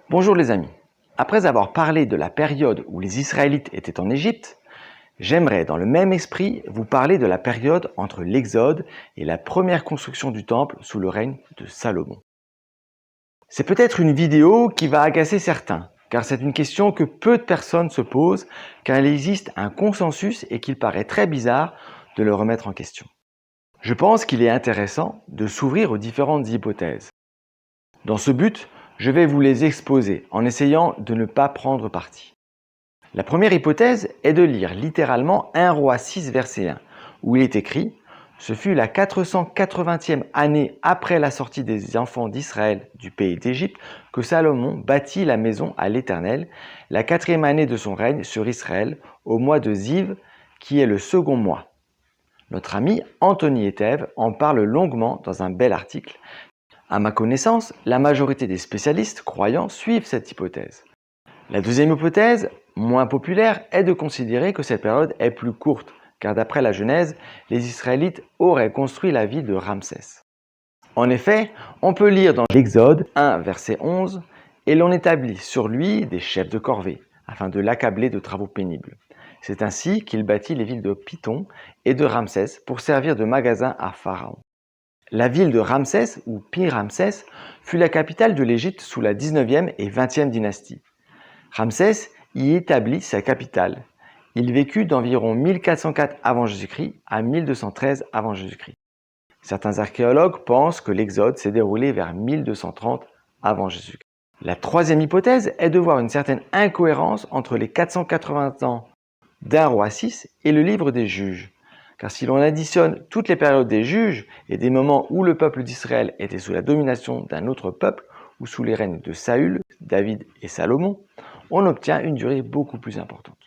Bonjour les amis. Après avoir parlé de la période où les Israélites étaient en Égypte, j'aimerais dans le même esprit vous parler de la période entre l'Exode et la première construction du temple sous le règne de Salomon. C'est peut-être une vidéo qui va agacer certains, car c'est une question que peu de personnes se posent, car il existe un consensus et qu'il paraît très bizarre de le remettre en question. Je pense qu'il est intéressant de s'ouvrir aux différentes hypothèses. Dans ce but, je vais vous les exposer en essayant de ne pas prendre parti. La première hypothèse est de lire littéralement 1 Roi 6 verset 1, où il est écrit « Ce fut la 480e année après la sortie des enfants d'Israël du pays d'Égypte que Salomon bâtit la maison à l'Éternel, la 4e année de son règne sur Israël, au mois de Ziv, qui est le second mois. » Notre ami Anthony Etève en parle longuement dans un bel article. À ma connaissance, la majorité des spécialistes croyants suivent cette hypothèse. La deuxième hypothèse, moins populaire, est de considérer que cette période est plus courte, car d'après la Genèse, les Israélites auraient construit la ville de Ramsès. En effet, on peut lire dans l'Exode 1, verset 11, « Et l'on établit sur lui des chefs de corvée, afin de l'accabler de travaux pénibles. C'est ainsi qu'il bâtit les villes de Python et de Ramsès pour servir de magasin à Pharaon. » La ville de Ramsès, ou Pi-Ramsès, fut la capitale de l'Égypte sous la 19e et 20e dynastie. Ramsès y établit sa capitale. Il vécut d'environ 1404 avant Jésus-Christ à 1213 avant Jésus-Christ. Certains archéologues pensent que l'Exode s'est déroulé vers 1230 avant Jésus-Christ. La troisième hypothèse est de voir une certaine incohérence entre les 480 ans d'un roi 6 et le livre des juges. Car si l'on additionne toutes les périodes des juges et des moments où le peuple d'Israël était sous la domination d'un autre peuple ou sous les règnes de Saül, David et Salomon, on obtient une durée beaucoup plus importante.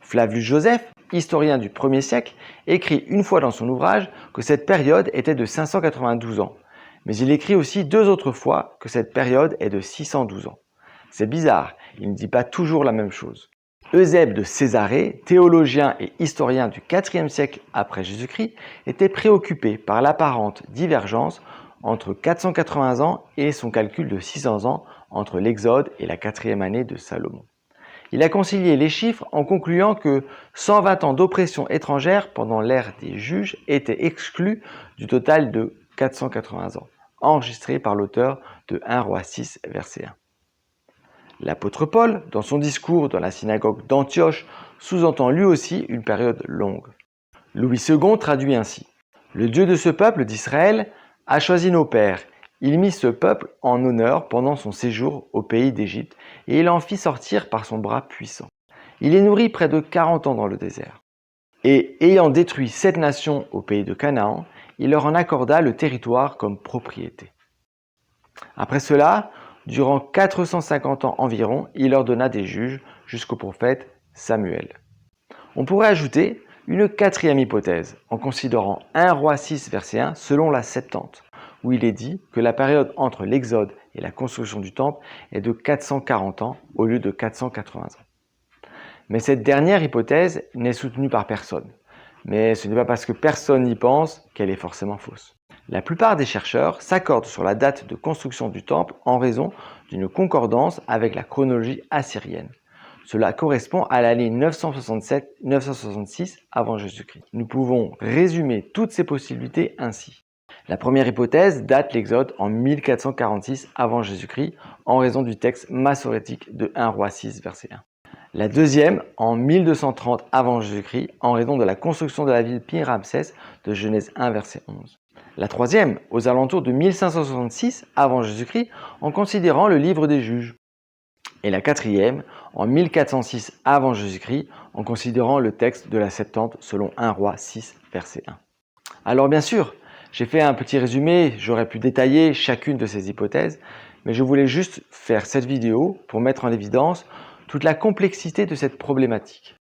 Flavius Joseph, historien du 1er siècle, écrit une fois dans son ouvrage que cette période était de 592 ans, mais il écrit aussi 2 autres fois que cette période est de 612 ans. C'est bizarre, il ne dit pas toujours la même chose. Eusèbe de Césarée, théologien et historien du 4e siècle après Jésus-Christ, était préoccupé par l'apparente divergence entre 480 ans et son calcul de 600 ans entre l'Exode et la 4e année de Salomon. Il a concilié les chiffres en concluant que 120 ans d'oppression étrangère pendant l'ère des juges étaient exclus du total de 480 ans, enregistré par l'auteur de 1 Roi 6, verset 1. L'apôtre Paul, dans son discours dans la synagogue d'Antioche, sous-entend lui aussi une période longue. Louis II traduit ainsi « Le Dieu de ce peuple d'Israël a choisi nos pères. Il mit ce peuple en honneur pendant son séjour au pays d'Égypte et il en fit sortir par son bras puissant. Il les nourrit près de 40 ans dans le désert. Et ayant détruit 7 nations au pays de Canaan, il leur en accorda le territoire comme propriété. Après cela, durant 450 ans environ, il leur donna des juges jusqu'au prophète Samuel. On pourrait ajouter une quatrième hypothèse en considérant 1 Roi 6 verset 1 selon la Septante, où il est dit que la période entre l'Exode et la construction du temple est de 440 ans au lieu de 480 ans. Mais cette dernière hypothèse n'est soutenue par personne. Mais ce n'est pas parce que personne n'y pense qu'elle est forcément fausse. La plupart des chercheurs s'accordent sur la date de construction du temple en raison d'une concordance avec la chronologie assyrienne. Cela correspond à l'année 967-966 avant Jésus-Christ. Nous pouvons résumer toutes ces possibilités ainsi. La première hypothèse date l'Exode en 1446 avant Jésus-Christ en raison du texte massorétique de 1 Roi 6 verset 1. La deuxième en 1230 avant Jésus-Christ en raison de la construction de la ville Pi-Ramsès de Genèse 1 verset 11. La troisième aux alentours de 1566 avant Jésus-Christ en considérant le livre des juges. Et la quatrième en 1406 avant Jésus-Christ en considérant le texte de la Septante selon 1 Roi 6 verset 1. Alors bien sûr, j'ai fait un petit résumé, j'aurais pu détailler chacune de ces hypothèses, mais je voulais juste faire cette vidéo pour mettre en évidence toute la complexité de cette problématique.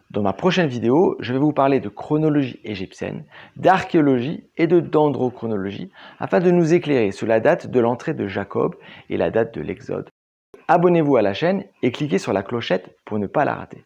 Dans ma prochaine vidéo, je vais vous parler de chronologie égyptienne, d'archéologie et de dendrochronologie afin de nous éclairer sur la date de l'entrée de Jacob et la date de l'Exode. Abonnez-vous à la chaîne et cliquez sur la clochette pour ne pas la rater.